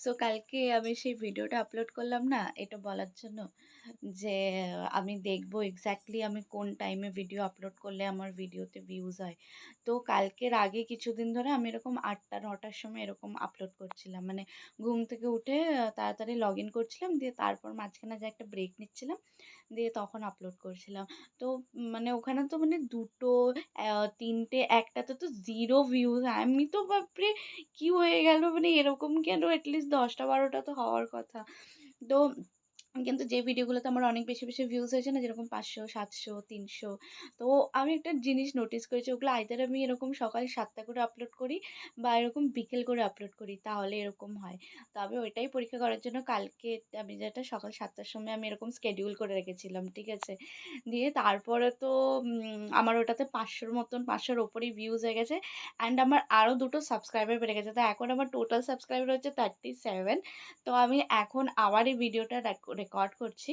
So কালকে আমি সেই ভিডিওটা আপলোড করলাম না, এটা বলার জন্য যে আমি দেখব এক্স্যাক্টলি আমি কোন টাইমে ভিডিও আপলোড করলে আমার ভিডিওতে ভিউজ হয়। তো কালকের আগে কিছুদিন ধরে আমি এরকম ৮টা-৯টার সময় এরকম আপলোড করছিলাম। মানে ঘুম থেকে উঠে তাড়াতাড়ি লগ ইন করছিলাম, দিয়ে তারপর মাঝখানে যে একটা ব্রেক নিচ্ছিলাম, দিয়ে তখন আপলোড করছিলাম। তো মানে ওখানে তো মানে ২টো, ৩টে, একটাতে তো 0 ভিউজ। আমি তো বাপরে! কি হয়ে গেল? মানে এরকম কেন? এটলিস্ট ১০টা-১২টা তো হওয়ার কথা। তো কিন্তু যে ভিডিওগুলোতে আমার অনেক বেশি, বেশি ভিউজ হয়েছে না, যেরকম ৫০০, ৭০০, ৩০০, তো আমি একটা জিনিস নোটিস করেছি, ওগুলো আইদার আমি এরকম সকাল ৭টা করে আপলোড করি বা এরকম বিকেল করে আপলোড করি, তাহলে এরকম হয়। তো আমি ওইটাই পরীক্ষা করার জন্য কালকে আমি যেটা সকাল ৭টার সময় আমি এরকম শিডিউল করে রেখেছিলাম, ঠিক আছে? দিয়ে তারপরে তো আমার ওটাতে ৫০০ র মতন, ৫০০ র ওপরেই ভিউজ হয়ে গেছে অ্যান্ড আমার আরও ২টো সাবস্ক্রাইবার বেড়ে গেছে। তো এখন আমার টোটাল সাবস্ক্রাইবার হচ্ছে 37। তো আমি এখন আবার এই ভিডিওটা রেকর্ড করছি।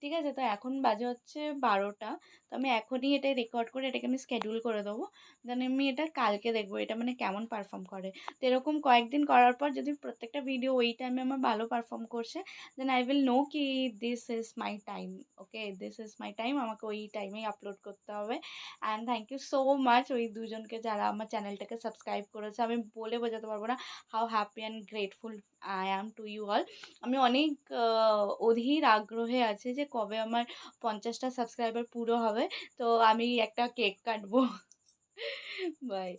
ঠিক আছে? তো এখন বাজে হচ্ছে ১২টা। তো আমি এখনই এটা রেকর্ড করে এটাকে আমি শিডিউল করে দেবো। দেন আমি এটা কালকে দেখব এটা মানে কেমন পারফর্ম করে। তো এরকম কয়েকদিন করার পর যদি প্রত্যেকটা ভিডিও ওই টাইমে আমার ভালো পারফর্ম করছে, দেন আই উইল নো কি this is my time. Okay? This is my time. আমাকে ওই টাইমেই আপলোড করতে হবে। And thank you so much ওই দুজনকে যারা আমার চ্যানেলটাকে সাবস্ক্রাইব করেছে। আমি বলে বোঝাতে পারব না how happy and grateful I am to you all. আমি অনেক অধীর আগ্রহে আছি যে কবে আমার ৫০টা সাবস্ক্রাইবার পুরো হবে। তো আমি একটা কেক কাটবো। বাই।